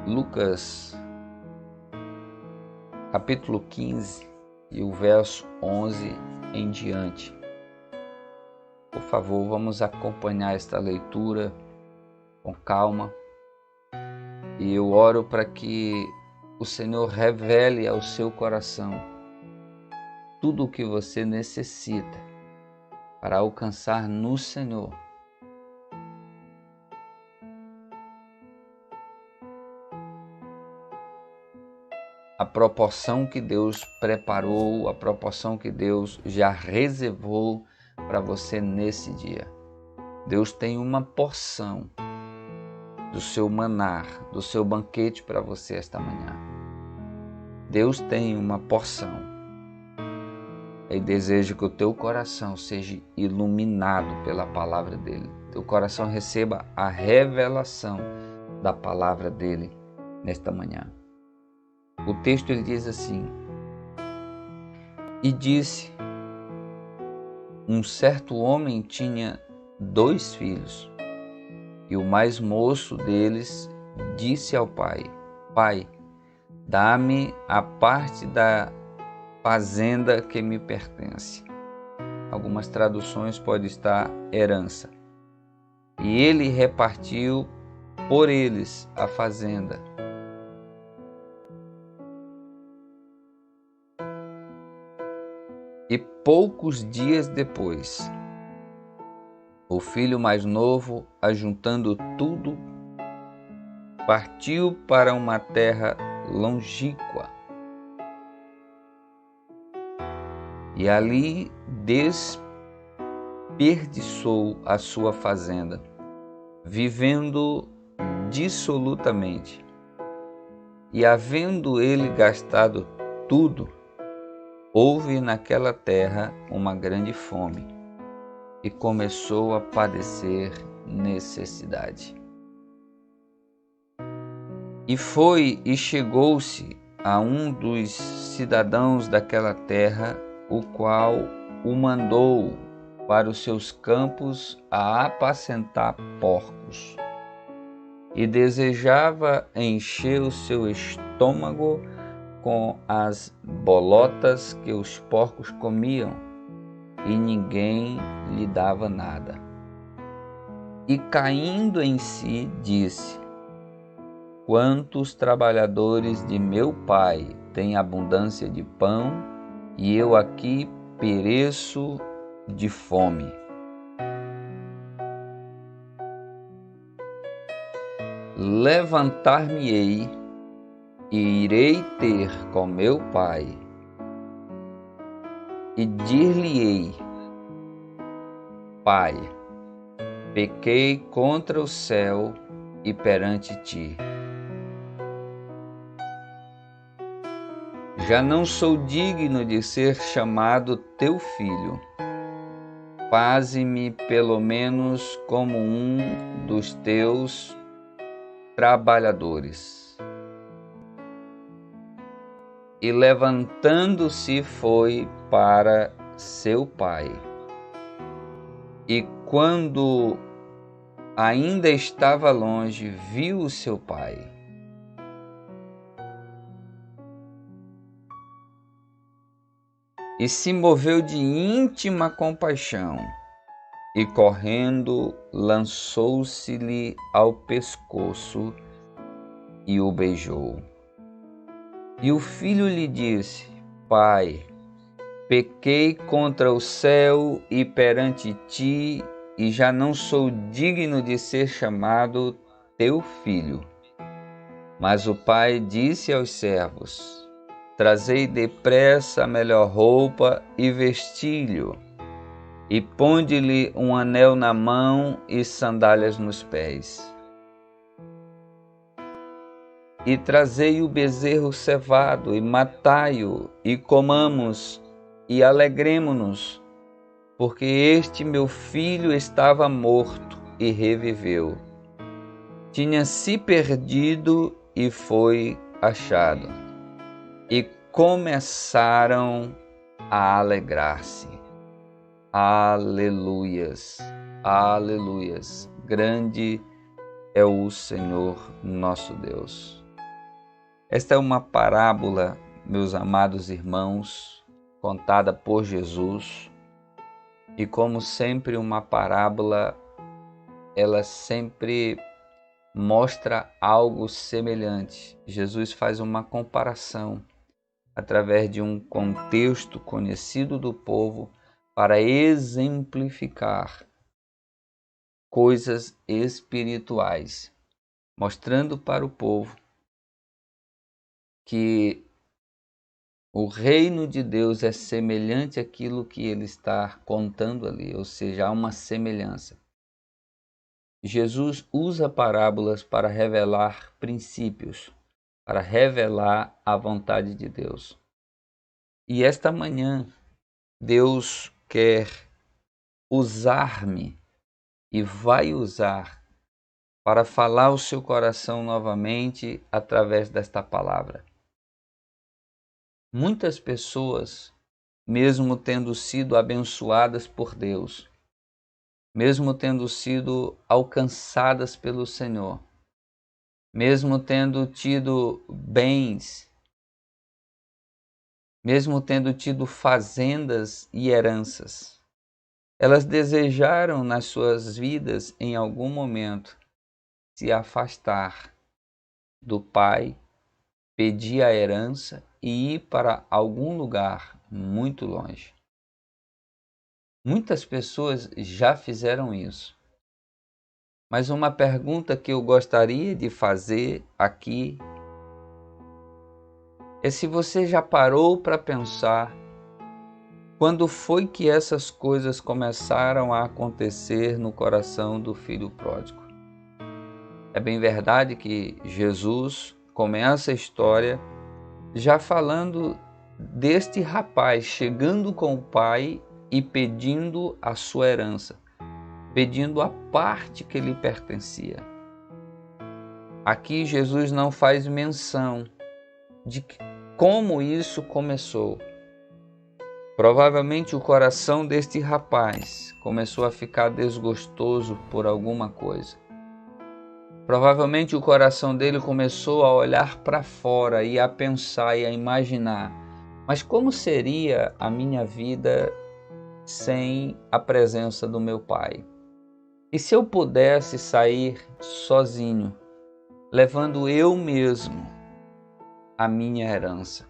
Lucas, capítulo 15 e o verso 11 em diante. Por favor, vamos acompanhar esta leitura com calma. E eu oro para que o Senhor revele ao seu coração tudo o que você necessita para alcançar no Senhor. A proporção que Deus preparou, a proporção que Deus já reservou para você nesse dia. Deus tem uma porção do seu maná, do seu banquete para você esta manhã. Deus tem uma porção. E desejo que o teu coração seja iluminado pela palavra dele. Teu coração receba a revelação da palavra dele nesta manhã. O texto ele diz assim: E disse, um certo homem tinha 2 filhos, e o mais moço deles disse ao pai: Pai, dá-me a parte da fazenda que me pertence. Algumas traduções pode estar herança. E ele repartiu por eles a fazenda. E poucos dias depois, o filho mais novo, ajuntando tudo, partiu para uma terra longínqua. E ali desperdiçou a sua fazenda, vivendo dissolutamente. E havendo ele gastado tudo, houve naquela terra uma grande fome, e começou a padecer necessidade. E foi e chegou-se a um dos cidadãos daquela terra, o qual o mandou para os seus campos a apacentar porcos, e desejava encher o seu estômago com as bolotas que os porcos comiam, e ninguém lhe dava nada. E caindo em si, disse: Quantos trabalhadores de meu pai têm abundância de pão, e eu aqui pereço de fome. Levantar-me-ei e irei ter com meu pai, e dir-lhe-ei: Pai, pequei contra o céu e perante ti. Já não sou digno de ser chamado teu filho. Faze-me pelo menos como um dos teus trabalhadores. E levantando-se foi para seu pai. E quando ainda estava longe, viu o seu pai. E se moveu de íntima compaixão, e correndo lançou-se-lhe ao pescoço e o beijou. E o filho lhe disse: Pai, pequei contra o céu e perante ti, e já não sou digno de ser chamado teu filho. Mas o pai disse aos servos: Trazei depressa a melhor roupa e vesti-lhe, e ponde-lhe um anel na mão e sandálias nos pés. E trazei o bezerro cevado, e matai-o, e comamos, e alegremo-nos, porque este meu filho estava morto e reviveu. Tinha se perdido e foi achado. E começaram a alegrar-se. Aleluias, aleluias. Grande é o Senhor nosso Deus. Esta é uma parábola, meus amados irmãos, contada por Jesus. E como sempre uma parábola, ela sempre mostra algo semelhante. Jesus faz uma comparação através de um contexto conhecido do povo para exemplificar coisas espirituais, mostrando para o povo que o reino de Deus é semelhante àquilo que ele está contando ali, ou seja, há uma semelhança. Jesus usa parábolas para revelar princípios, para revelar a vontade de Deus. E esta manhã, Deus quer usar-me e vai usar para falar o seu coração novamente através desta palavra. Muitas pessoas, mesmo tendo sido abençoadas por Deus, mesmo tendo sido alcançadas pelo Senhor, mesmo tendo tido bens, mesmo tendo tido fazendas e heranças, elas desejaram nas suas vidas, em algum momento, se afastar do Pai, pedir a herança e ir para algum lugar muito longe. Muitas pessoas já fizeram isso. Mas uma pergunta que eu gostaria de fazer aqui é se você já parou para pensar quando foi que essas coisas começaram a acontecer no coração do filho pródigo. É bem verdade que Jesus começa a história já falando deste rapaz chegando com o pai e pedindo a sua herança, pedindo a parte que lhe pertencia. Aqui Jesus não faz menção de como isso começou. Provavelmente o coração deste rapaz começou a ficar desgostoso por alguma coisa. Provavelmente o coração dele começou a olhar para fora e a pensar e a imaginar: mas como seria a minha vida sem a presença do meu pai? E se eu pudesse sair sozinho, levando eu mesmo a minha herança?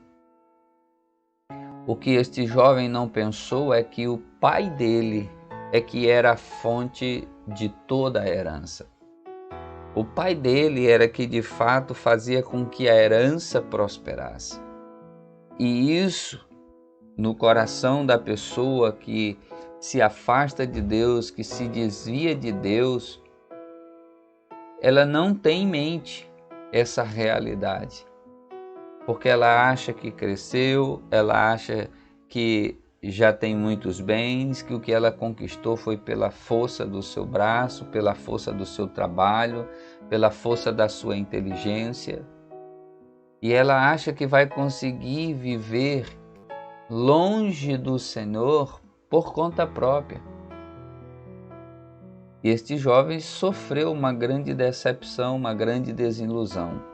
O que este jovem não pensou é que o pai dele é que era a fonte de toda a herança. O pai dele era que de fato fazia com que a herança prosperasse. E isso, no coração da pessoa que se afasta de Deus, que se desvia de Deus, ela não tem em mente essa realidade. Porque ela acha que cresceu, ela acha que já tem muitos bens, que o que ela conquistou foi pela força do seu braço, pela força do seu trabalho, pela força da sua inteligência. E ela acha que vai conseguir viver longe do Senhor por conta própria. E este jovem sofreu uma grande decepção, uma grande desilusão.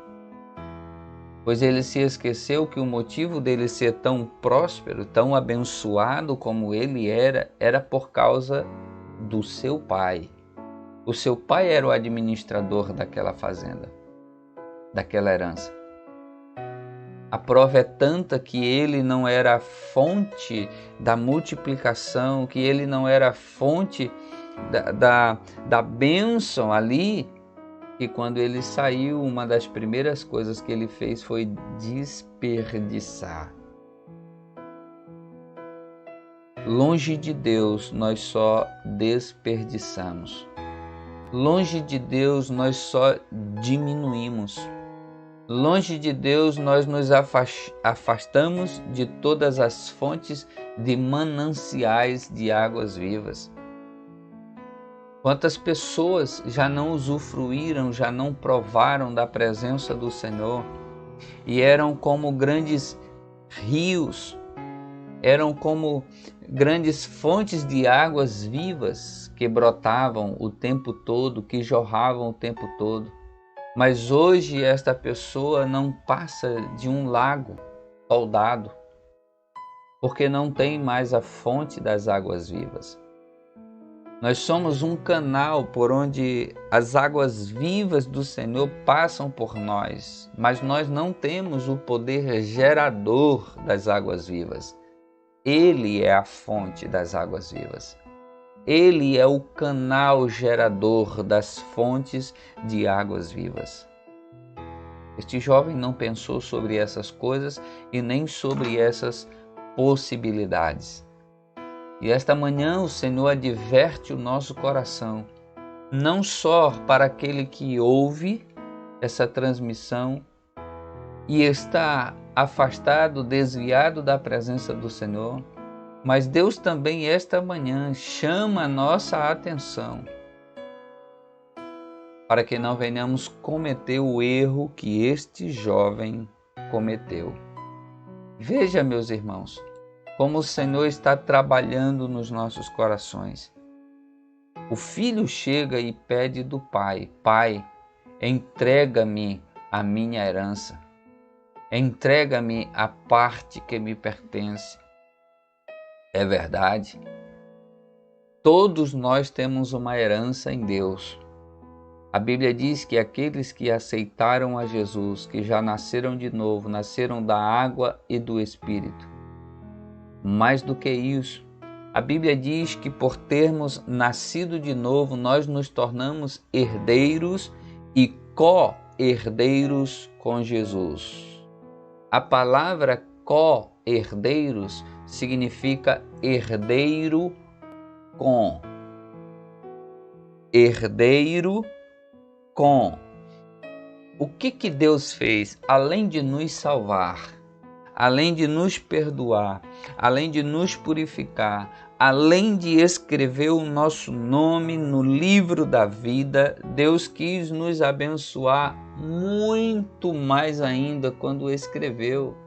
Pois ele se esqueceu que o motivo dele ser tão próspero, tão abençoado como ele era por causa do seu pai. O seu pai era o administrador daquela fazenda, daquela herança. A prova é tanta que ele não era a fonte da multiplicação, que ele não era a fonte da bênção ali, que quando ele saiu, uma das primeiras coisas que ele fez foi desperdiçar. Longe de Deus, nós só desperdiçamos. Longe de Deus, nós só diminuímos. Longe de Deus, nós nos afastamos de todas as fontes de mananciais de águas vivas. Quantas pessoas já não usufruíram, já não provaram da presença do Senhor e eram como grandes rios, eram como grandes fontes de águas vivas que brotavam o tempo todo, que jorravam o tempo todo, Mas hoje esta pessoa não passa de um lago toldado, porque não tem mais a fonte das águas vivas. Nós somos um canal por onde as águas vivas do Senhor passam por nós, mas nós não temos o poder gerador das águas vivas. Ele é a fonte das águas vivas. Ele é o canal gerador das fontes de águas vivas. Este jovem não pensou sobre essas coisas e nem sobre essas possibilidades. E esta manhã o Senhor adverte o nosso coração, não só para aquele que ouve essa transmissão e está afastado, desviado da presença do Senhor, mas Deus também esta manhã chama a nossa atenção para que não venhamos cometer o erro que este jovem cometeu. Veja, meus irmãos, como o Senhor está trabalhando nos nossos corações. O filho chega e pede do pai: Pai, entrega-me a minha herança, entrega-me a parte que me pertence. É verdade, todos nós temos uma herança em Deus. A Bíblia diz que aqueles que aceitaram a Jesus, que já nasceram de novo, nasceram da água e do Espírito. Mais do que isso, a Bíblia diz que por termos nascido de novo, nós nos tornamos herdeiros e co-herdeiros com Jesus. A palavra co-herdeiros significa herdeiro com. Herdeiro com. O que Deus fez? Além de nos salvar, além de nos perdoar, além de nos purificar, além de escrever o nosso nome no livro da vida, Deus quis nos abençoar muito mais ainda quando escreveu,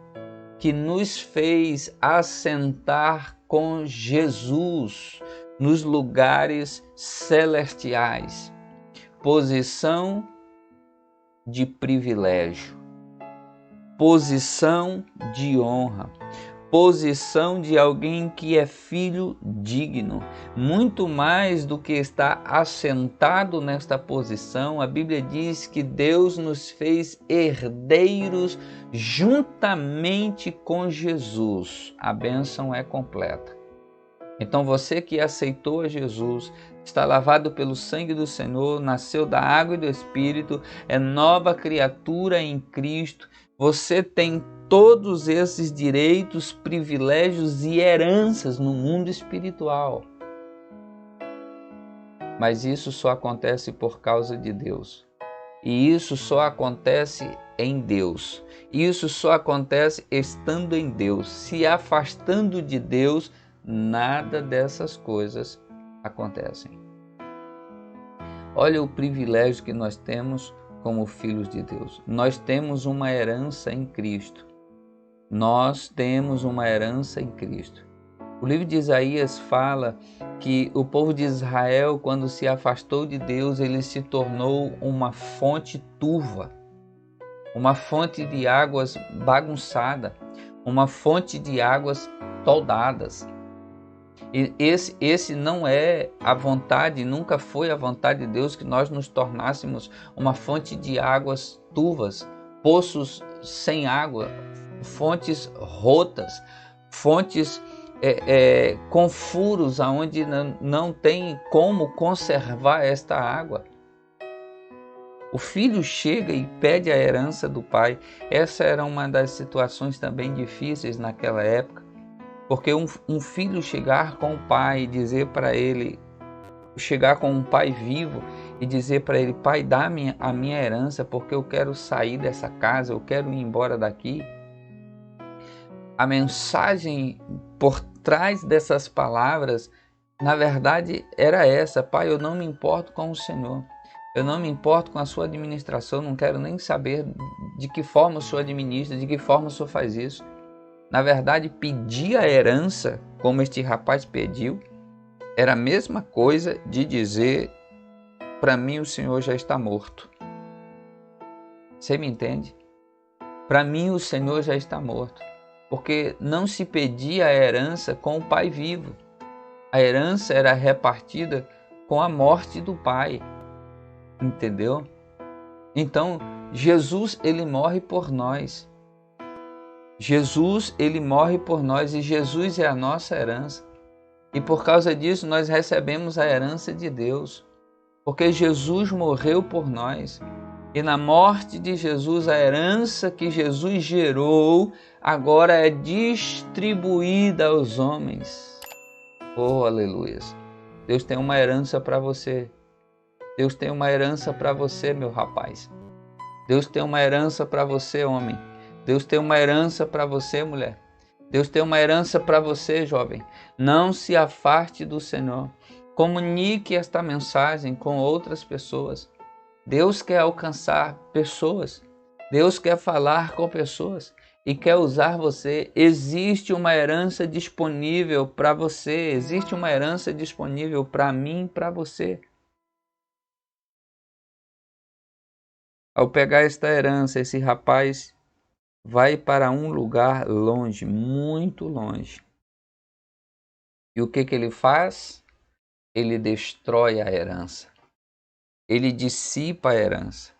que nos fez assentar com Jesus nos lugares celestiais. Posição de privilégio, posição de honra, posição de alguém que é filho digno. Muito mais do que estar assentado nesta posição, a Bíblia diz que Deus nos fez herdeiros juntamente com Jesus. A bênção é completa. Então você que aceitou a Jesus, está lavado pelo sangue do Senhor, nasceu da água e do Espírito, é nova criatura em Cristo. Você tem todos esses direitos, privilégios e heranças no mundo espiritual. Mas isso só acontece por causa de Deus. E isso só acontece em Deus. Isso só acontece estando em Deus. Se afastando de Deus, nada dessas coisas acontecem. Olha o privilégio que nós temos como filhos de Deus. Nós temos uma herança em Cristo. Nós temos uma herança em Cristo. O livro de Isaías fala que o povo de Israel, quando se afastou de Deus, ele se tornou uma fonte turva, uma fonte de águas bagunçada, uma fonte de águas toldadas. E esse não é a vontade, nunca foi a vontade de Deus que nós nos tornássemos uma fonte de águas turvas, poços sem água, fontes rotas, fontes com furos onde não tem como conservar esta água. O filho chega e pede a herança do pai. Essa era uma das situações também difíceis naquela época. Porque um filho chegar com o pai e dizer para ele, chegar com um pai vivo e dizer para ele: pai, dá a minha herança porque eu quero sair dessa casa, eu quero ir embora daqui. A mensagem por trás dessas palavras, na verdade, era essa: pai, eu não me importo com o Senhor, eu não me importo com a sua administração, não quero nem saber de que forma o Senhor administra, de que forma o Senhor faz isso. Na verdade, pedir a herança, como este rapaz pediu, era a mesma coisa de dizer: para mim o Senhor já está morto. Você me entende? Para mim o Senhor já está morto, porque não se pedia a herança com o pai vivo. A herança era repartida com a morte do pai, entendeu? Então, Jesus, ele morre por nós. Jesus, ele morre por nós e Jesus é a nossa herança. E por causa disso nós recebemos a herança de Deus, porque Jesus morreu por nós. E na morte de Jesus, a herança que Jesus gerou agora é distribuída aos homens. Oh, aleluia! Deus tem uma herança para você. Deus tem uma herança para você, meu rapaz. Deus tem uma herança para você, homem. Deus tem uma herança para você, mulher. Deus tem uma herança para você, jovem. Não se afaste do Senhor. Comunique esta mensagem com outras pessoas. Deus quer alcançar pessoas. Deus quer falar com pessoas e quer usar você. Existe uma herança disponível para você. Existe uma herança disponível para mim e para você. Ao pegar esta herança, esse rapaz vai para um lugar longe, muito longe. E o que ele faz? Ele destrói a herança. Ele dissipa a herança.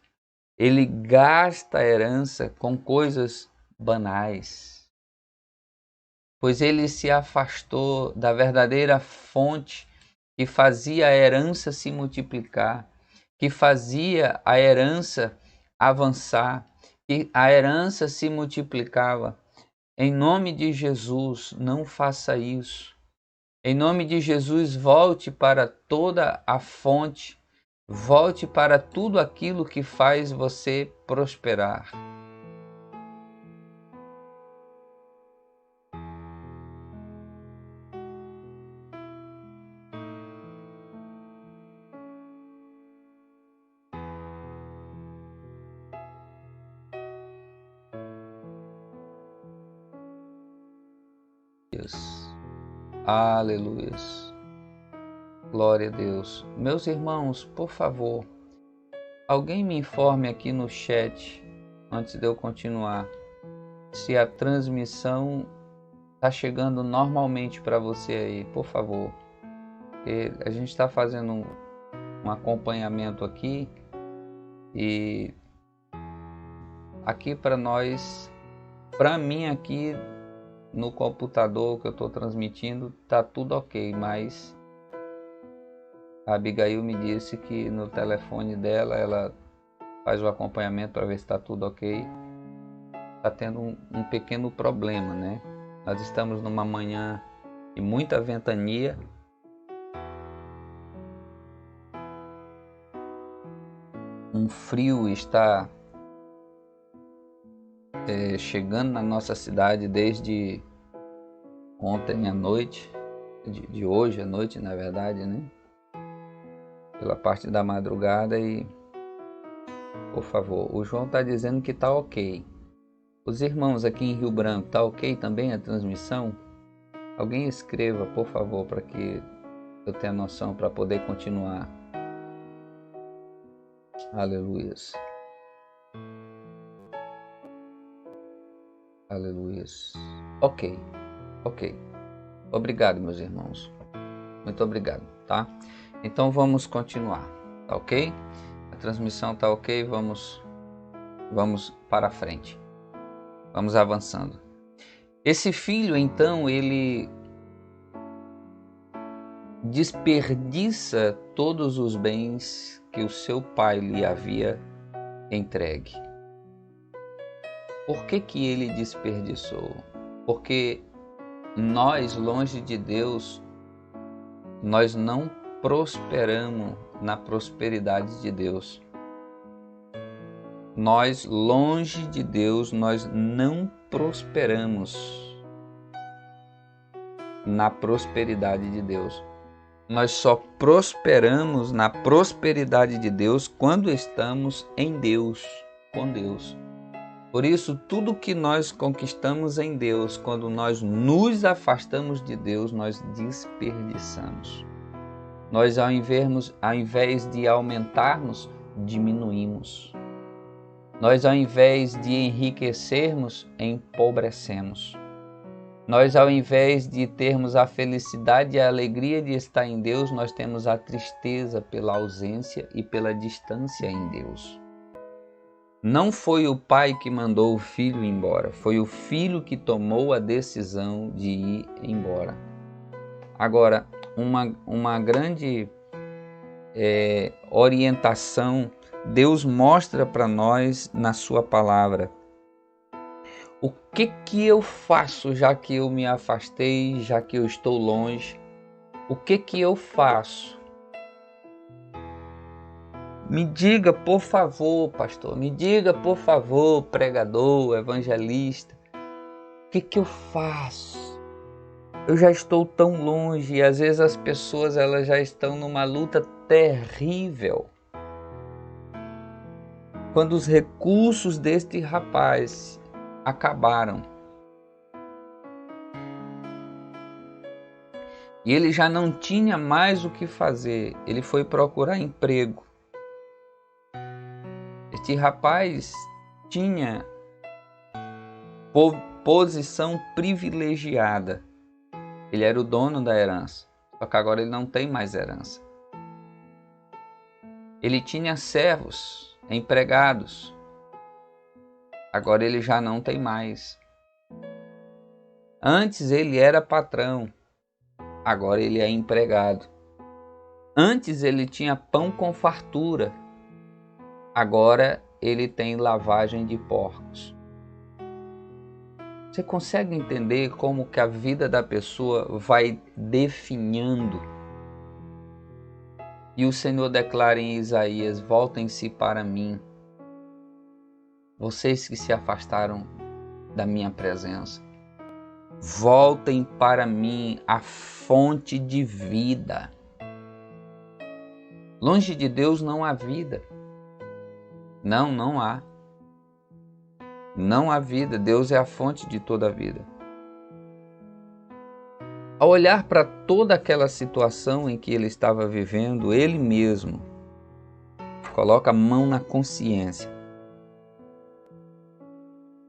Ele gasta a herança com coisas banais. Pois ele se afastou da verdadeira fonte que fazia a herança se multiplicar, que fazia a herança avançar, que a herança se multiplicava. Em nome de Jesus, não faça isso. Em nome de Jesus, volte para toda a fonte, volte para tudo aquilo que faz você prosperar. Aleluia. Glória a Deus. Meus irmãos, por favor, alguém me informe aqui no chat, antes de eu continuar, se a transmissão está chegando normalmente para você aí, por favor. Porque a gente está fazendo um acompanhamento aqui e aqui para nós, para mim aqui no computador que eu estou transmitindo, tá tudo ok, mas a Abigail me disse que no telefone dela ela faz o acompanhamento para ver se está tudo ok. Está tendo um pequeno problema, né? Nós estamos numa manhã de muita ventania. Um frio está chegando na nossa cidade desde ontem à noite, de hoje à noite, na verdade, né? Pela parte da madrugada e, por favor, o João está dizendo que está ok. Os irmãos aqui em Rio Branco, está ok também a transmissão? Alguém escreva, por favor, para que eu tenha noção para poder continuar. Aleluias. Aleluias. Ok. Obrigado, meus irmãos. Muito obrigado, tá? Então vamos continuar, tá ok? A transmissão tá ok, vamos para frente. Vamos avançando. Esse filho, então, ele desperdiça todos os bens que o seu pai lhe havia entregue. Por que ele desperdiçou? Porque nós, longe de Deus, nós não prosperamos na prosperidade de Deus. Nós, longe de Deus, nós não prosperamos na prosperidade de Deus. Nós só prosperamos na prosperidade de Deus quando estamos em Deus, com Deus. Por isso, tudo que nós conquistamos em Deus, quando nós nos afastamos de Deus, nós desperdiçamos. Nós, ao invés de aumentarmos, diminuímos. Nós, ao invés de enriquecermos, empobrecemos. Nós, ao invés de termos a felicidade e a alegria de estar em Deus, nós temos a tristeza pela ausência e pela distância em Deus. Não foi o pai que mandou o filho embora, foi o filho que tomou a decisão de ir embora. Agora, uma grande orientação Deus mostra para nós na sua palavra. O que eu faço já que eu me afastei, já que eu estou longe? O que eu faço? Me diga, por favor, pastor, me diga, por favor, pregador, evangelista, o que eu faço? Eu já estou tão longe e às vezes as pessoas elas já estão numa luta terrível. Quando os recursos deste rapaz acabaram e ele já não tinha mais o que fazer, ele foi procurar emprego. Este rapaz tinha posição privilegiada. Ele era o dono da herança, só que agora ele não tem mais herança. Ele tinha servos, empregados, agora ele já não tem mais. Antes ele era patrão, agora ele é empregado. Antes ele tinha pão com fartura, agora ele tem lavagem de porcos. Você consegue entender como que a vida da pessoa vai definhando? E o Senhor declara em Isaías: voltem-se para mim, vocês que se afastaram da minha presença. Voltem para mim, a fonte de vida. Longe de Deus não há vida. Não há. Não há vida. Deus é a fonte de toda a vida. Ao olhar para toda aquela situação em que ele estava vivendo, ele mesmo coloca a mão na consciência.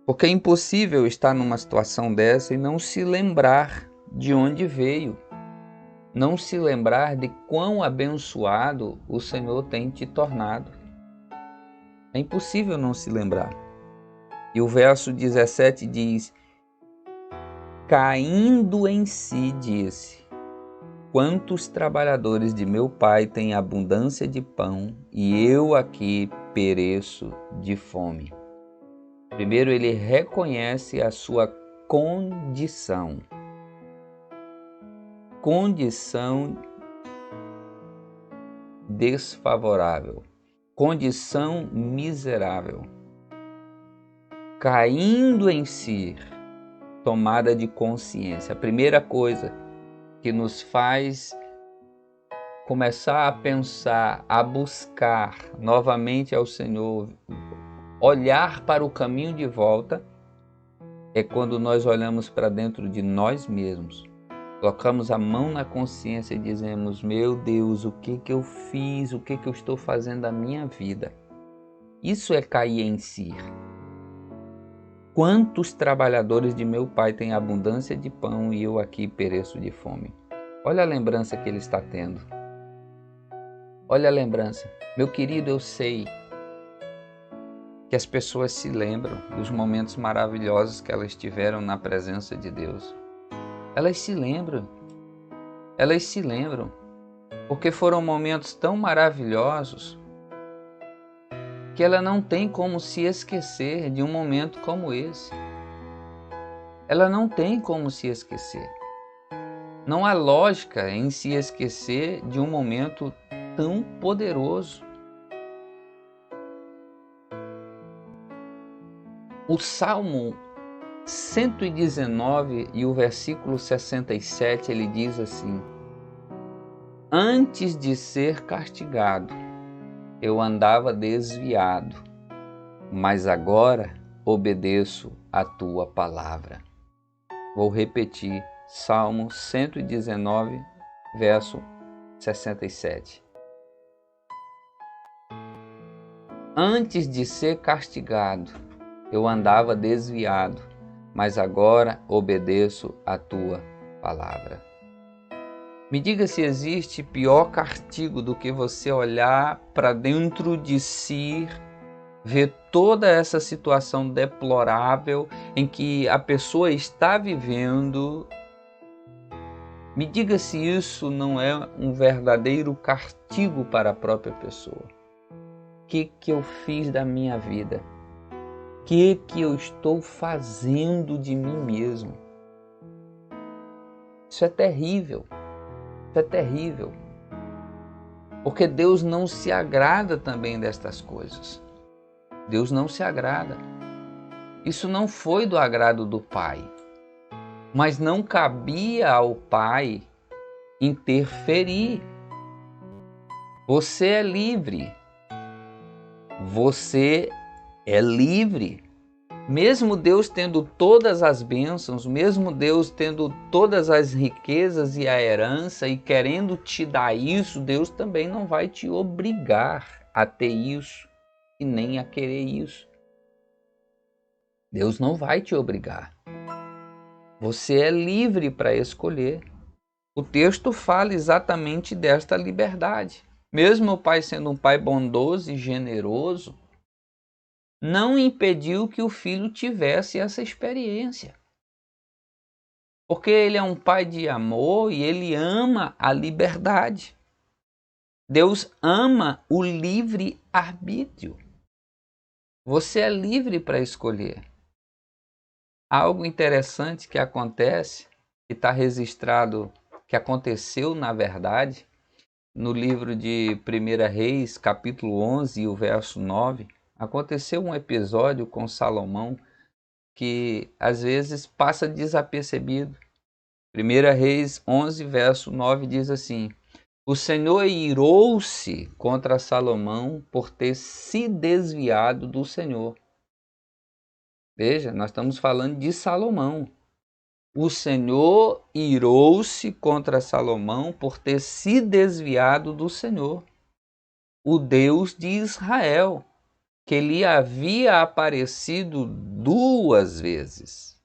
Porque é impossível estar numa situação dessa e não se lembrar de onde veio. Não se lembrar de quão abençoado o Senhor tem te tornado. É impossível não se lembrar. E o verso 17 diz: caindo em si, disse: quantos trabalhadores de meu pai têm abundância de pão e eu aqui pereço de fome. Primeiro ele reconhece a sua condição. Condição desfavorável. Condição miserável. Caindo em si, tomada de consciência. A primeira coisa que nos faz começar a pensar, a buscar novamente ao Senhor, olhar para o caminho de volta, é quando nós olhamos para dentro de nós mesmos, colocamos a mão na consciência e dizemos: meu Deus, o que eu fiz, o que eu estou fazendo da minha vida? Isso é cair em si. Quantos trabalhadores de meu pai têm abundância de pão e eu aqui pereço de fome? Olha a lembrança que ele está tendo. Olha a lembrança. Meu querido, eu sei que as pessoas se lembram dos momentos maravilhosos que elas tiveram na presença de Deus. Elas se lembram, porque foram momentos tão maravilhosos que ela não tem como se esquecer de um momento como esse. Ela não tem como se esquecer. Não há lógica em se esquecer de um momento tão poderoso. O Salmo 119 e o versículo 67, ele diz assim: antes de ser castigado, eu andava desviado, mas agora obedeço a tua palavra. Vou repetir, Salmo 119, verso 67. Antes de ser castigado, eu andava desviado, mas agora obedeço a tua palavra. Me diga se existe pior castigo do que você olhar para dentro de si, ver toda essa situação deplorável em que a pessoa está vivendo. Me diga se isso não é um verdadeiro castigo para a própria pessoa. O que eu fiz da minha vida? O que eu estou fazendo de mim mesmo? Isso é terrível. Isso é terrível. Porque Deus não se agrada também destas coisas. Deus não se agrada. Isso não foi do agrado do Pai. Mas não cabia ao Pai interferir. Você é livre. Você é livre. Mesmo Deus tendo todas as bênçãos, mesmo Deus tendo todas as riquezas e a herança e querendo te dar isso, Deus também não vai te obrigar a ter isso e nem a querer isso. Deus não vai te obrigar. Você é livre para escolher. O texto fala exatamente desta liberdade. Mesmo o Pai sendo um Pai bondoso e generoso, não impediu que o filho tivesse essa experiência. Porque ele é um pai de amor e ele ama a liberdade. Deus ama o livre-arbítrio. Você é livre para escolher. Algo interessante que acontece, que está registrado, que aconteceu na verdade, no livro de 1 Reis, capítulo 11, o verso 9, aconteceu um episódio com Salomão que às vezes passa desapercebido. 1 Reis 11, verso 9 diz assim: o Senhor irou-se contra Salomão por ter se desviado do Senhor. Veja, nós estamos falando de Salomão. O Senhor irou-se contra Salomão por ter se desviado do Senhor, o Deus de Israel, que lhe havia aparecido 2 vezes.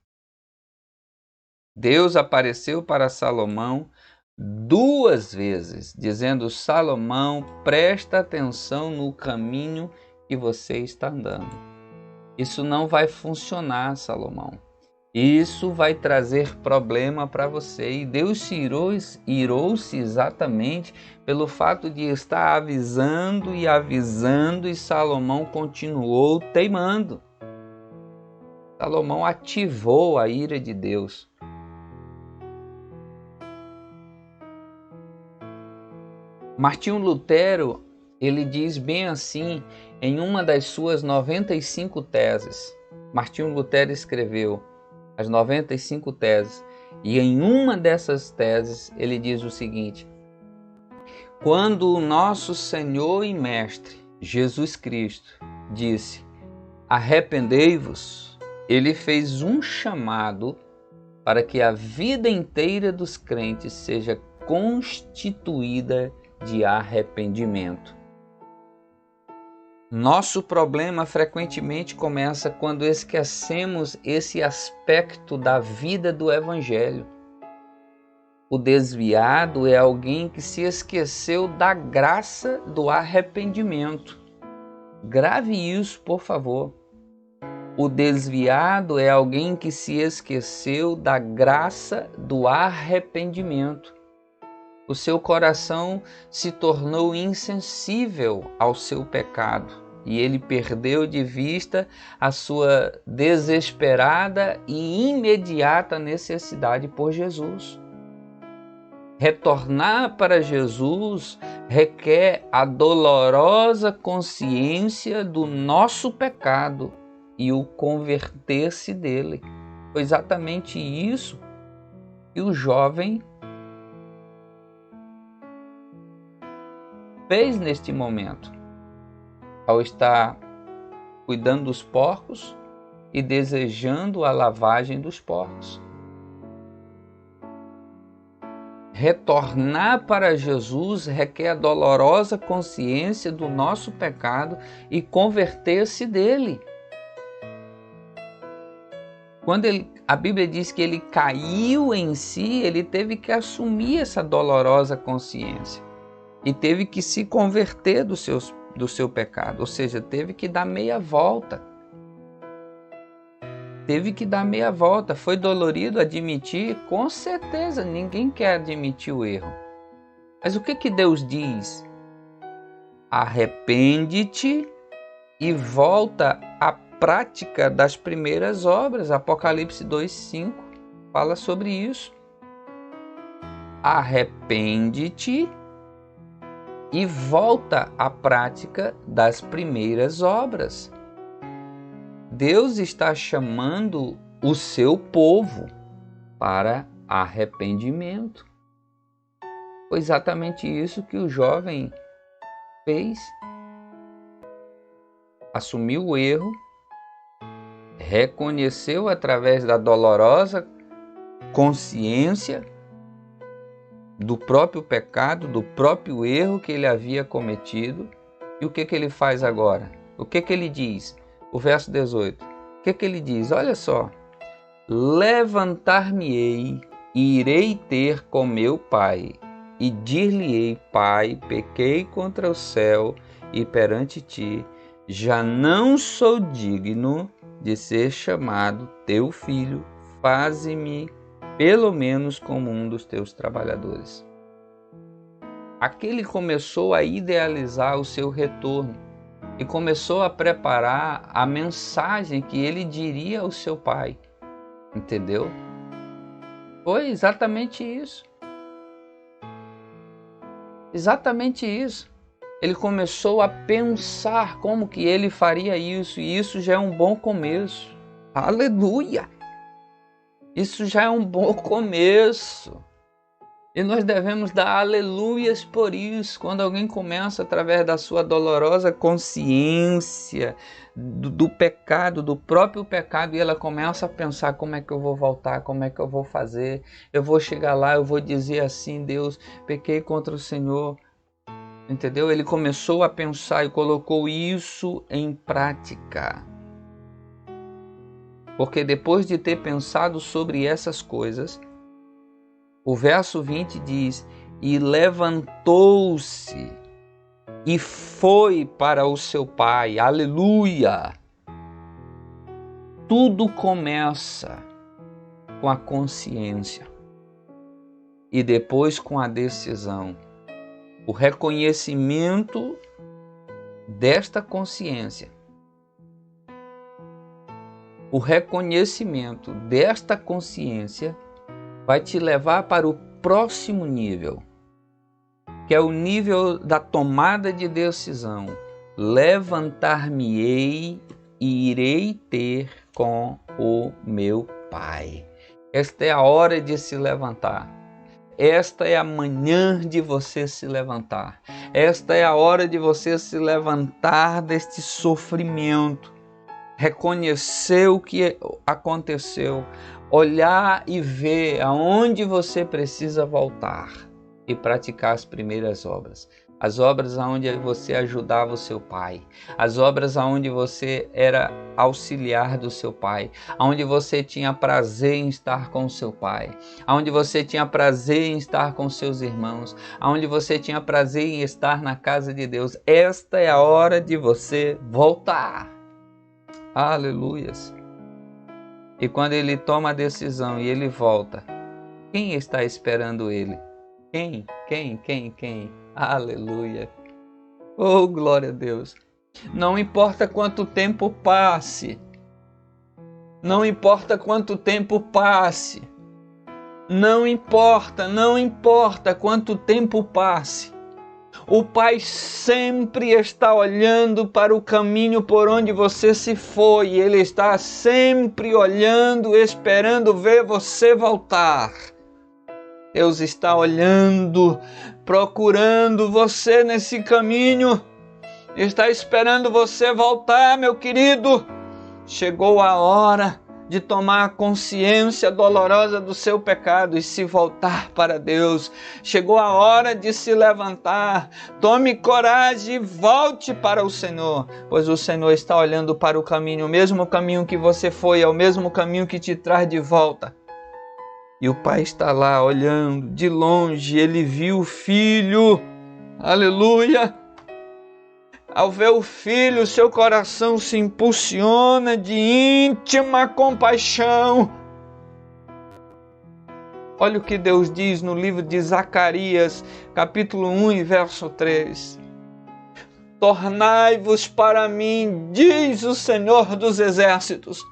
Deus apareceu para Salomão 2 vezes, dizendo: Salomão, presta atenção no caminho que você está andando. Isso não vai funcionar, Salomão. Isso vai trazer problema para você. E Deus se irou-se exatamente pelo fato de estar avisando e Salomão continuou teimando. Salomão ativou a ira de Deus. Martinho Lutero, ele diz bem assim em uma das suas 95 teses. Martinho Lutero escreveu as 95 teses, e em uma dessas teses ele diz o seguinte: quando o nosso Senhor e Mestre Jesus Cristo disse: arrependei-vos, ele fez um chamado para que a vida inteira dos crentes seja constituída de arrependimento. Nosso problema frequentemente começa quando esquecemos esse aspecto da vida do Evangelho. O desviado é alguém que se esqueceu da graça do arrependimento. Grave isso, por favor. O desviado é alguém que se esqueceu da graça do arrependimento. O seu coração se tornou insensível ao seu pecado e ele perdeu de vista a sua desesperada e imediata necessidade por Jesus. Retornar para Jesus requer a dolorosa consciência do nosso pecado e o converter-se dele. Foi exatamente isso que o jovem fez neste momento, ao estar cuidando dos porcos e desejando a lavagem dos porcos. Retornar para Jesus requer a dolorosa consciência do nosso pecado e converter-se dele. Quando a Bíblia diz que ele caiu em si, ele teve que assumir essa dolorosa consciência e teve que se converter do seu pecado, ou seja, teve que dar meia volta. Teve que dar meia volta. Foi dolorido admitir? Com certeza, ninguém quer admitir o erro. Mas o que Deus diz? Arrepende-te e volta à prática das primeiras obras. Apocalipse 2:5 fala sobre isso. Arrepende-te e volta à prática das primeiras obras. Deus está chamando o seu povo para arrependimento. Foi exatamente isso que o jovem fez. Assumiu o erro, reconheceu através da dolorosa consciência do próprio pecado, do próprio erro que ele havia cometido. E o que ele faz agora? O que ele diz? O verso 18. O que ele diz? Olha só. Levantar-me-ei e irei ter com meu pai, e dir-lhe-ei: Pai, pequei contra o céu e perante ti, já não sou digno de ser chamado teu filho, faze-me pelo menos como um dos teus trabalhadores. Aqui ele começou a idealizar o seu retorno e começou a preparar a mensagem que ele diria ao seu pai. Entendeu? Foi exatamente isso. Exatamente isso. Ele começou a pensar como que ele faria isso, e isso já é um bom começo. Aleluia! Isso já é um bom começo. E nós devemos dar aleluias por isso. Quando alguém começa através da sua dolorosa consciência do pecado, do próprio pecado, e ela começa a pensar: como é que eu vou voltar, como é que eu vou fazer, eu vou chegar lá, eu vou dizer assim: Deus, pequei contra o Senhor. Entendeu? Ele começou a pensar e colocou isso em prática. Porque depois de ter pensado sobre essas coisas, o verso 20 diz: e levantou-se e foi para o seu pai. Aleluia! Tudo começa com a consciência e depois com a decisão. O reconhecimento desta consciência. O reconhecimento desta consciência vai te levar para o próximo nível, que é o nível da tomada de decisão. Levantar-me-ei e irei ter com o meu Pai. Esta é a hora de se levantar. Esta é a manhã de você se levantar. Esta é a hora de você se levantar deste sofrimento. Reconhecer o que aconteceu. Olhar e ver aonde você precisa voltar e praticar as primeiras obras. As obras onde você ajudava o seu pai, as obras onde você era auxiliar do seu pai, onde você tinha prazer em estar com o seu pai, onde você tinha prazer em estar com seus irmãos, onde você tinha prazer em estar na casa de Deus. Esta é a hora de você voltar. Aleluias! E quando ele toma a decisão e ele volta, quem está esperando ele? Quem? Aleluia! Oh, glória a Deus! Não importa quanto tempo passe. Não importa quanto tempo passe. Não importa quanto tempo passe. O Pai sempre está olhando para o caminho por onde você se foi. Ele está sempre olhando, esperando ver você voltar. Deus está olhando, procurando você nesse caminho. Está esperando você voltar, meu querido. Chegou a hora de tomar consciência dolorosa do seu pecado e se voltar para Deus. Chegou a hora de se levantar. Tome coragem e volte para o Senhor, pois o Senhor está olhando para o caminho. O mesmo caminho que você foi é o mesmo caminho que te traz de volta. E o pai está lá olhando de longe. Ele viu o filho. Aleluia! Ao ver o filho, seu coração se impulsiona de íntima compaixão. Olha o que Deus diz no livro de Zacarias, capítulo 1 e verso 3. Tornai-vos para mim, diz o Senhor dos Exércitos,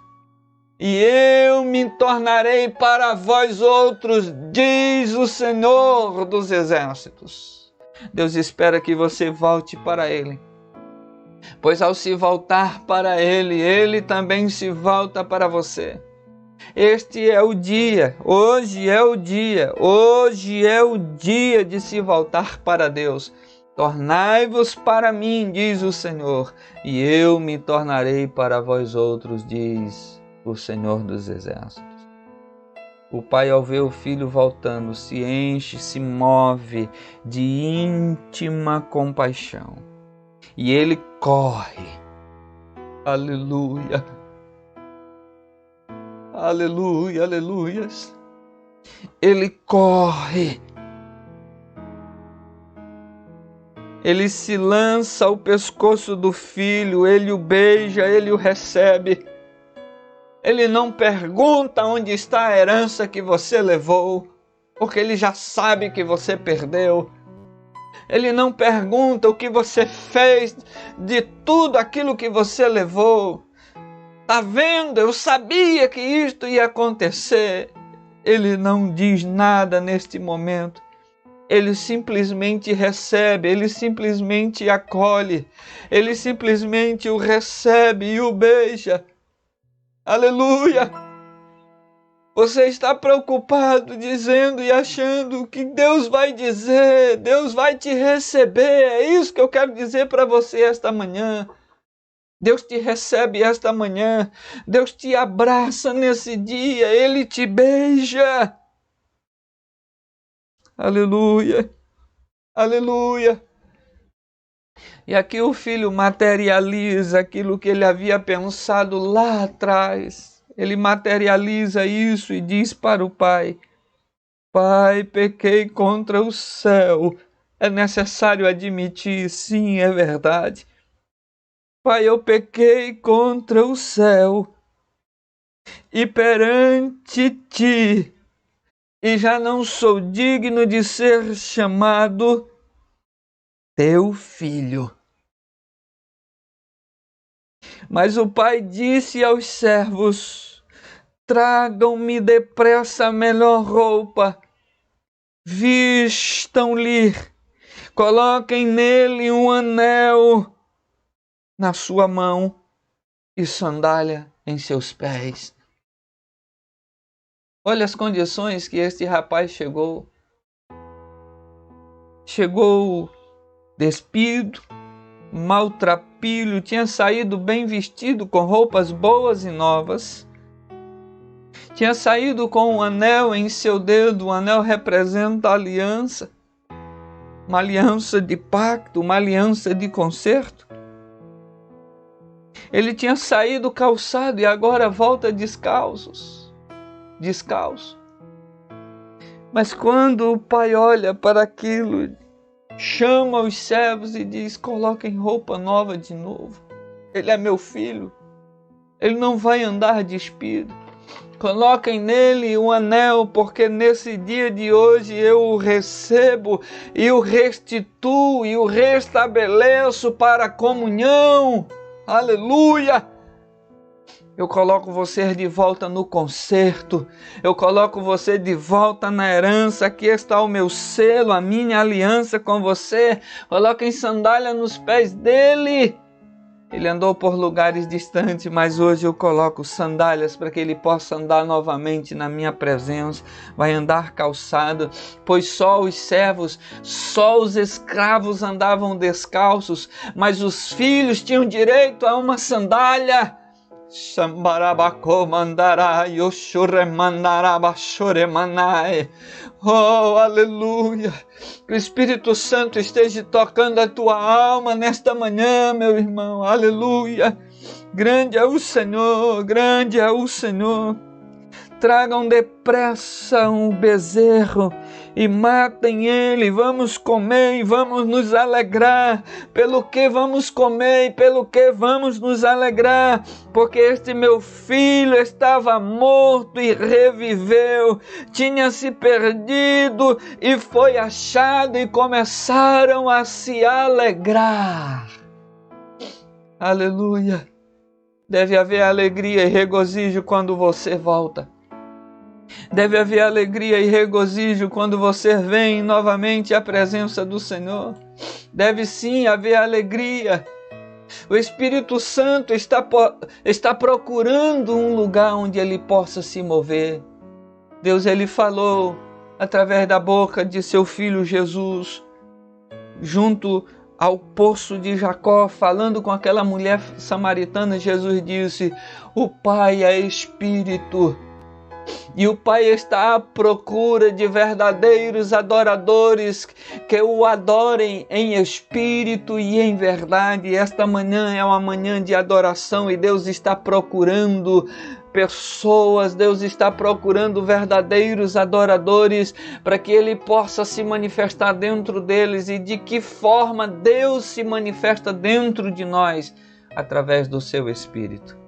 e eu me tornarei para vós outros, diz o Senhor dos Exércitos. Deus espera que você volte para Ele, pois ao se voltar para Ele, Ele também se volta para você. Este é o dia, hoje é o dia de se voltar para Deus. Tornai-vos para mim, diz o Senhor, e eu me tornarei para vós outros, diz o Senhor dos Exércitos. O pai, ao ver o filho voltando, se enche, se move de íntima compaixão. E ele corre. Aleluia. Aleluia, aleluias. Ele corre. Ele se lança ao pescoço do filho, ele o beija, ele o recebe. Ele não pergunta onde está a herança que você levou, porque ele já sabe que você perdeu. Ele não pergunta o que você fez de tudo aquilo que você levou. Tá vendo? Eu sabia que isto ia acontecer. Ele não diz nada neste momento. Ele simplesmente recebe, ele simplesmente acolhe, ele simplesmente o recebe e o beija. Aleluia! Você está preocupado, dizendo e achando que Deus vai dizer, Deus vai te receber. É isso que eu quero dizer para você esta manhã. Deus te recebe esta manhã. Deus te abraça nesse dia. Ele te beija. Aleluia. Aleluia. E aqui o filho materializa aquilo que ele havia pensado lá atrás. Ele materializa isso e diz para o pai: Pai, pequei contra o céu. É necessário admitir, sim, é verdade. Pai, eu pequei contra o céu e perante ti, e já não sou digno de ser chamado teu filho. Mas o pai disse aos servos: tragam-me depressa a melhor roupa, vistam-lhe, coloquem nele um anel na sua mão e sandália em seus pés. Olha as condições que este rapaz chegou. Chegou despido, maltrapilho, tinha saído bem vestido, com roupas boas e novas. Tinha saído com um anel em seu dedo. O anel representa a aliança. Uma aliança de pacto, uma aliança de concerto. Ele tinha saído calçado e agora volta descalço. Mas quando o pai olha para aquilo, chama os servos e diz: coloquem roupa nova de novo. Ele é meu filho. Ele não vai andar despido. Coloquem nele um anel, porque nesse dia de hoje eu o recebo e o restituo e o restabeleço para a comunhão. Aleluia! Eu coloco você de volta no concerto. Eu coloco você de volta na herança. Aqui está o meu selo, a minha aliança com você. Coloquem sandália nos pés dele. Ele andou por lugares distantes, mas hoje eu coloco sandálias para que ele possa andar novamente na minha presença. Vai andar calçado, pois só os servos, só os escravos andavam descalços, mas os filhos tinham direito a uma sandália. Shambarabacomandarai, Oxuremandarabashoremanai. Oh, aleluia. Que o Espírito Santo esteja tocando a tua alma nesta manhã, meu irmão. Aleluia. Grande é o Senhor, grande é o Senhor. Tragam depressa um bezerro e matem ele. Vamos comer e vamos nos alegrar. Pelo que vamos comer e pelo que vamos nos alegrar? Porque este meu filho estava morto e reviveu. Tinha se perdido e foi achado, e começaram a se alegrar. Aleluia. Deve haver alegria e regozijo quando você volta. Deve haver alegria e regozijo quando você vem novamente à presença do Senhor. Deve sim haver alegria. O Espírito Santo está procurando um lugar onde ele possa se mover. Deus, ele falou através da boca de seu filho Jesus, junto ao poço de Jacó, falando com aquela mulher samaritana. Jesus disse: o Pai é Espírito. E o Pai está à procura de verdadeiros adoradores que o adorem em espírito e em verdade. Esta manhã é uma manhã de adoração e Deus está procurando pessoas, Deus está procurando verdadeiros adoradores para que Ele possa se manifestar dentro deles. E de que forma Deus se manifesta dentro de nós? Através do seu Espírito.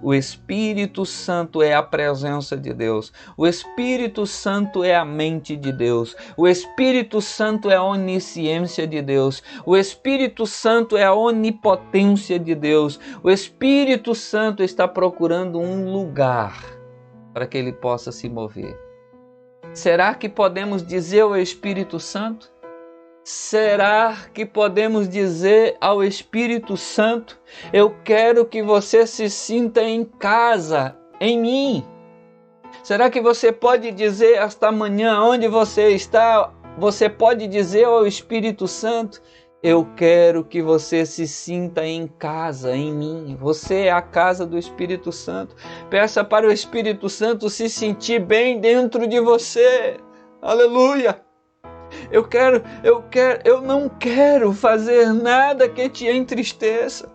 O Espírito Santo é a presença de Deus. O Espírito Santo é a mente de Deus. O Espírito Santo é a onisciência de Deus. O Espírito Santo é a onipotência de Deus. O Espírito Santo está procurando um lugar para que ele possa se mover. Será que podemos dizer ao Espírito Santo? Será que podemos dizer ao Espírito Santo: eu quero que você se sinta em casa, em mim? Será que você pode dizer esta manhã, onde você está, você pode dizer ao Espírito Santo: eu quero que você se sinta em casa, em mim. Você é a casa do Espírito Santo. Peça para o Espírito Santo se sentir bem dentro de você. Aleluia! Eu não quero fazer nada que te entristeça.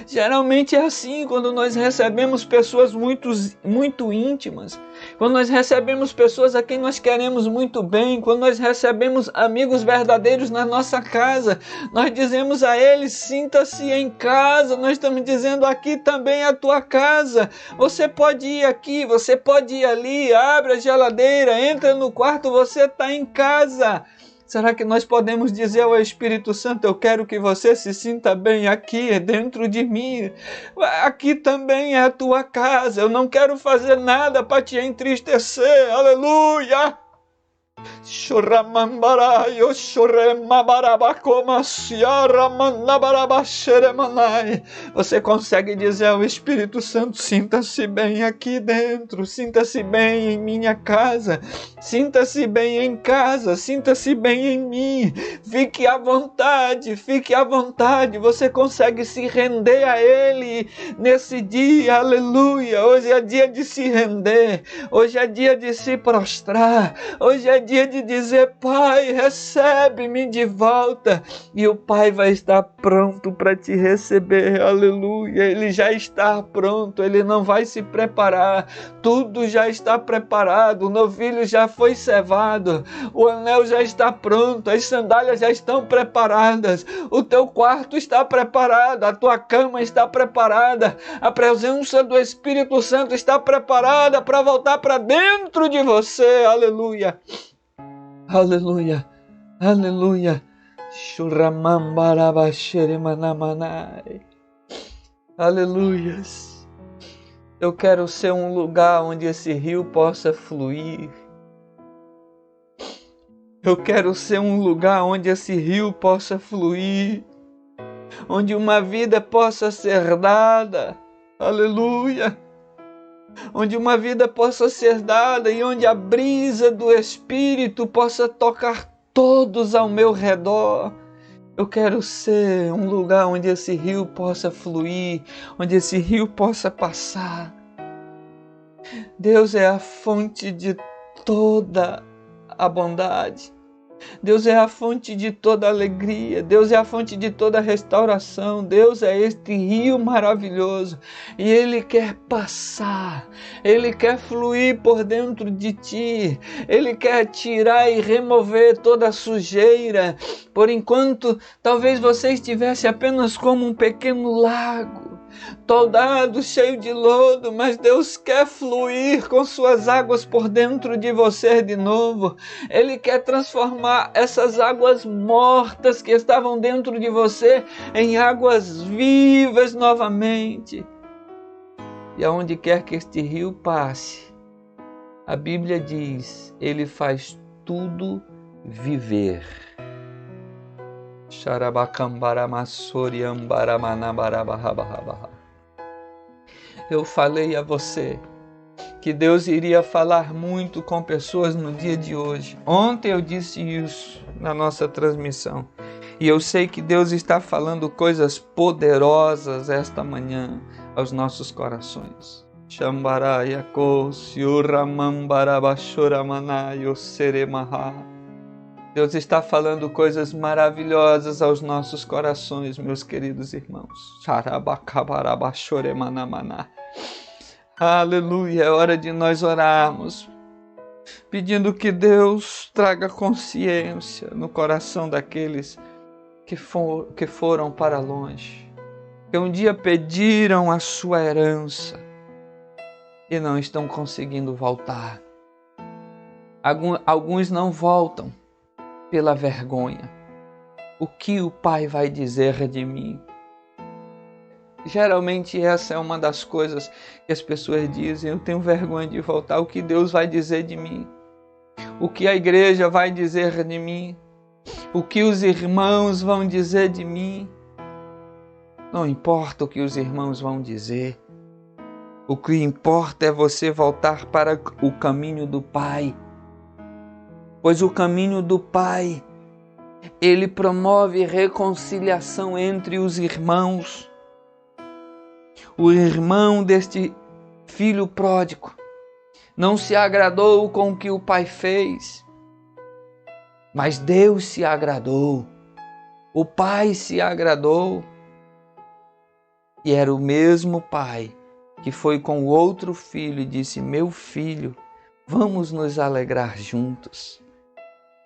Geralmente é assim quando nós recebemos pessoas muito íntimas, quando nós recebemos pessoas a quem nós queremos muito bem, quando nós recebemos amigos verdadeiros na nossa casa, nós dizemos a eles: sinta-se em casa. Nós estamos dizendo: aqui também é a tua casa. Você pode ir aqui, você pode ir ali, abre a geladeira, entra no quarto, você está em casa. Será que nós podemos dizer ao Espírito Santo: eu quero que você se sinta bem aqui, dentro de mim. Aqui também é a tua casa. Eu não quero fazer nada para te entristecer. Aleluia! Você consegue dizer ao Espírito Santo: sinta-se bem aqui dentro, sinta-se bem em minha casa, sinta-se bem em casa, sinta-se bem em mim, fique à vontade, fique à vontade. Você consegue se render a Ele nesse dia. Aleluia! Hoje é dia de se render, hoje é dia de se prostrar, hoje é dia de dizer: Pai, recebe-me de volta. E o Pai vai estar pronto para te receber. Aleluia. Ele já está pronto. Ele não vai se preparar. Tudo já está preparado. O novilho já foi cevado. O anel já está pronto. As sandálias já estão preparadas. O teu quarto está preparado. A tua cama está preparada. A presença do Espírito Santo está preparada para voltar para dentro de você. Aleluia. Aleluia, aleluia. Aleluias. Eu quero ser um lugar onde esse rio possa fluir. Eu quero ser um lugar onde esse rio possa fluir, onde uma vida possa ser dada. Aleluia. Onde uma vida possa ser dada e onde a brisa do Espírito possa tocar todos ao meu redor. Eu quero ser um lugar onde esse rio possa fluir, onde esse rio possa passar. Deus é a fonte de toda a bondade. Deus é a fonte de toda alegria. Deus é a fonte de toda restauração. Deus é este rio maravilhoso. E Ele quer passar. Ele quer fluir por dentro de ti. Ele quer tirar e remover toda a sujeira. Por enquanto, talvez você estivesse apenas como um pequeno lago, toldado, cheio de lodo, mas Deus quer fluir com suas águas por dentro de você de novo. Ele quer transformar essas águas mortas que estavam dentro de você em águas vivas novamente. E aonde quer que este rio passe, a Bíblia diz, Ele faz tudo viver. Eu falei a você que Deus iria falar muito com pessoas no dia de hoje. Ontem eu disse isso na nossa transmissão. E eu sei que Deus está falando coisas poderosas esta manhã aos nossos corações. Deus está falando coisas maravilhosas aos nossos corações, meus queridos irmãos. Aleluia, é hora de nós orarmos, pedindo que Deus traga consciência no coração daqueles que foram para longe, que um dia pediram a sua herança e não estão conseguindo voltar. Alguns não voltam pela vergonha. O que o Pai vai dizer de mim? Geralmente essa é uma das coisas que as pessoas dizem. Eu tenho vergonha de voltar. O que Deus vai dizer de mim? O que a igreja vai dizer de mim? O que os irmãos vão dizer de mim? Não importa o que os irmãos vão dizer. O que importa é você voltar para o caminho do Pai. Pois o caminho do Pai, Ele promove reconciliação entre os irmãos. O irmão deste filho pródigo não se agradou com o que o pai fez, mas Deus se agradou. O pai se agradou. E era o mesmo pai que foi com o outro filho e disse: meu filho, vamos nos alegrar juntos.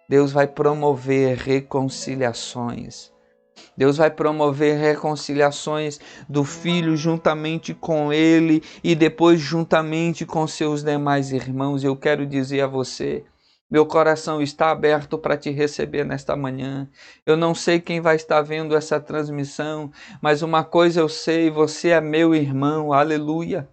Deus vai promover reconciliações. Deus vai promover reconciliações do filho juntamente com ele e depois juntamente com seus demais irmãos. Eu quero dizer a você, meu coração está aberto para te receber nesta manhã. Eu não sei quem vai estar vendo essa transmissão, mas uma coisa eu sei, você é meu irmão, aleluia.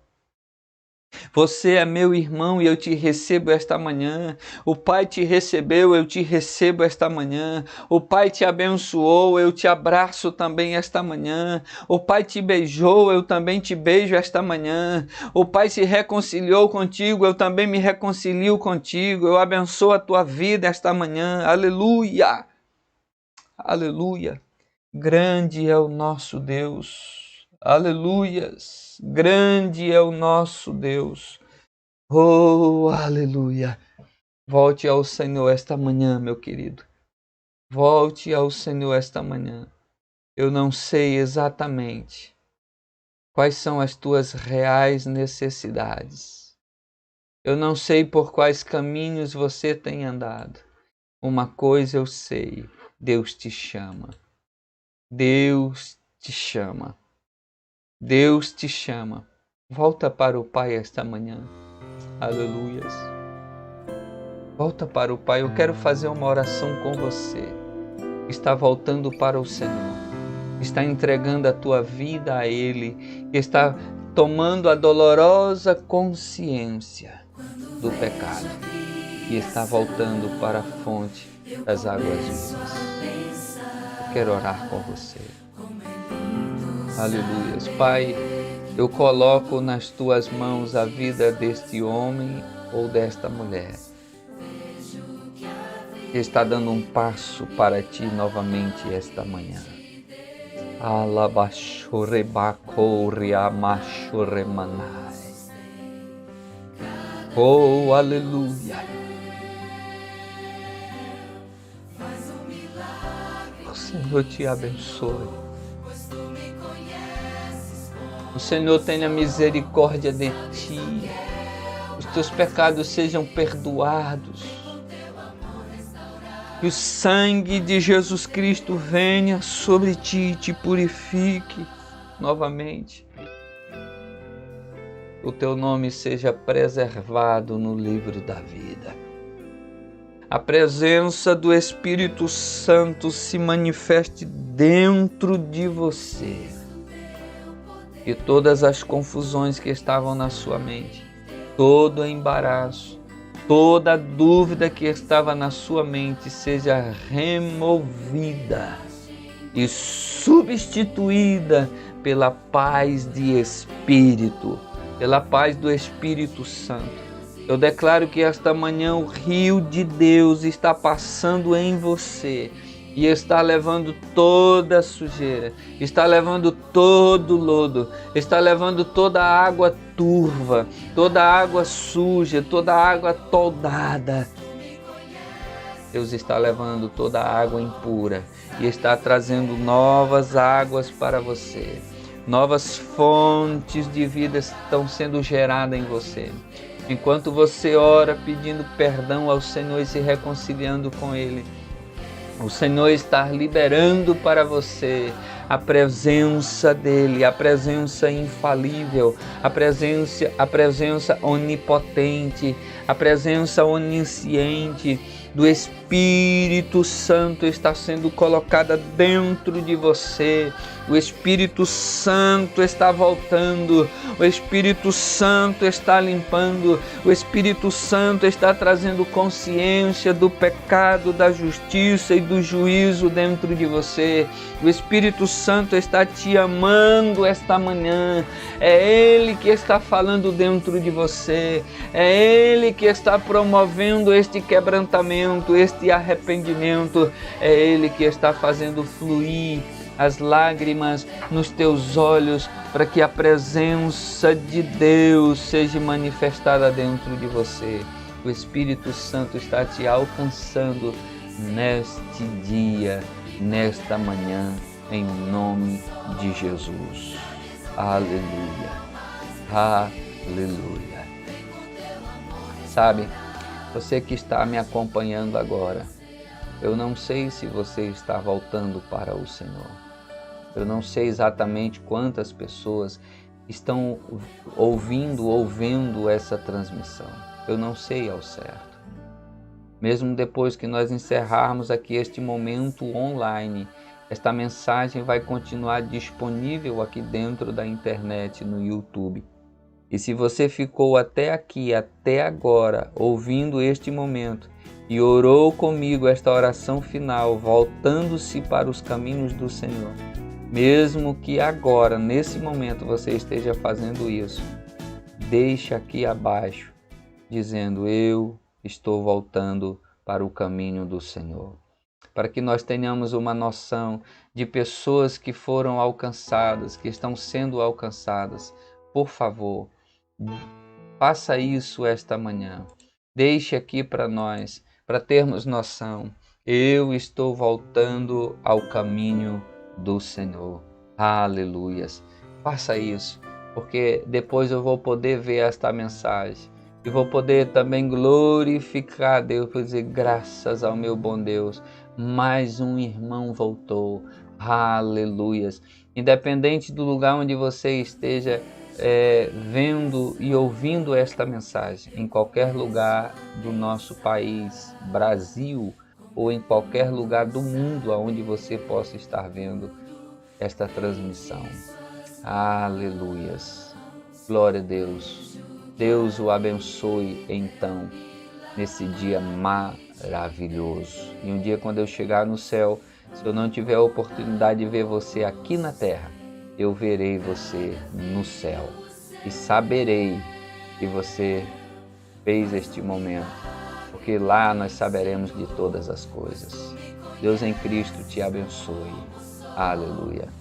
Você é meu irmão e eu te recebo esta manhã. O Pai te recebeu, eu te recebo esta manhã. O Pai te abençoou, eu te abraço também esta manhã. O Pai te beijou, eu também te beijo esta manhã. O Pai se reconciliou contigo, eu também me reconcilio contigo. Eu abençoo a tua vida esta manhã. Aleluia! Aleluia! Grande é o nosso Deus. Aleluias! Grande é o nosso Deus. Oh, aleluia. Volte ao Senhor esta manhã, meu querido. Volte ao Senhor esta manhã. Eu não sei exatamente quais são as tuas reais necessidades. Eu não sei por quais caminhos você tem andado. Uma coisa eu sei, Deus te chama. Deus te chama. Deus te chama. Volta para o Pai esta manhã. Aleluias. Volta para o Pai. Eu quero fazer uma oração com você. Está voltando para o Senhor. Está entregando a tua vida a Ele. Está tomando a dolorosa consciência do pecado. E está voltando para a fonte das águas vivas. Eu quero orar com você. Aleluias. Pai, eu coloco nas tuas mãos a vida deste homem ou desta mulher. está dando um passo para ti novamente esta manhã. Alabashorebakoreamashoremanai. Oh, aleluia. O Senhor te abençoe. O Senhor tenha misericórdia de ti. Os teus pecados sejam perdoados. Que o sangue de Jesus Cristo venha sobre ti e te purifique novamente. O teu nome seja preservado no livro da vida. A presença do Espírito Santo se manifeste dentro de você. Que todas as confusões que estavam na sua mente, todo embaraço, toda dúvida que estava na sua mente seja removida e substituída pela paz de Espírito, pela paz do Espírito Santo. Eu declaro que esta manhã o rio de Deus está passando em você e está levando toda a sujeira, está levando todo o lodo, está levando toda a água turva, toda a água suja, toda a água toldada. Deus está levando toda a água impura e está trazendo novas águas para você. Novas fontes de vida estão sendo geradas em você. Enquanto você ora pedindo perdão ao Senhor e se reconciliando com Ele, o Senhor está liberando para você a presença dEle, a presença infalível, a presença onipotente, a presença onisciente do Espírito Santo está sendo colocada dentro de você. O Espírito Santo está voltando, o Espírito Santo está limpando, o Espírito Santo está trazendo consciência do pecado, da justiça e do juízo dentro de você. O Espírito Santo está te amando esta manhã. É Ele que está falando dentro de você. É Ele que está promovendo este quebrantamento, este arrependimento. É Ele que está fazendo fluir as lágrimas nos teus olhos para que a presença de Deus seja manifestada dentro de você. O Espírito Santo está te alcançando neste dia, nesta manhã, em nome de Jesus. Aleluia, aleluia. Sabe, você que está me acompanhando agora, eu não sei se você está voltando para o Senhor. Eu não sei exatamente quantas pessoas estão ouvindo ou vendo essa transmissão. Eu não sei ao certo. Mesmo depois que nós encerrarmos aqui este momento online, esta mensagem vai continuar disponível aqui dentro da internet, no YouTube. E se você ficou até aqui, até agora, ouvindo este momento e orou comigo esta oração final, voltando-se para os caminhos do Senhor, mesmo que agora, nesse momento, você esteja fazendo isso, deixe aqui abaixo, dizendo: eu estou voltando para o caminho do Senhor. Para que nós tenhamos uma noção de pessoas que foram alcançadas, que estão sendo alcançadas. Por favor, faça isso esta manhã. Deixe aqui para nós, para termos noção. Eu estou voltando ao caminho do Senhor. Aleluias. Faça isso, porque depois eu vou poder ver esta mensagem e vou poder também glorificar a Deus, por dizer: graças ao meu bom Deus, mais um irmão voltou. Aleluias. Independente do lugar onde você esteja vendo e ouvindo esta mensagem, em qualquer lugar do nosso país, Brasil, ou em qualquer lugar do mundo onde você possa estar vendo esta transmissão. Aleluias. Glória a Deus. Deus o abençoe então nesse dia maravilhoso. E um dia, quando eu chegar no céu, se eu não tiver a oportunidade de ver você aqui na terra, eu verei você no céu e saberei que você fez este momento porque lá nós saberemos de todas as coisas. Deus em Cristo te abençoe. Aleluia.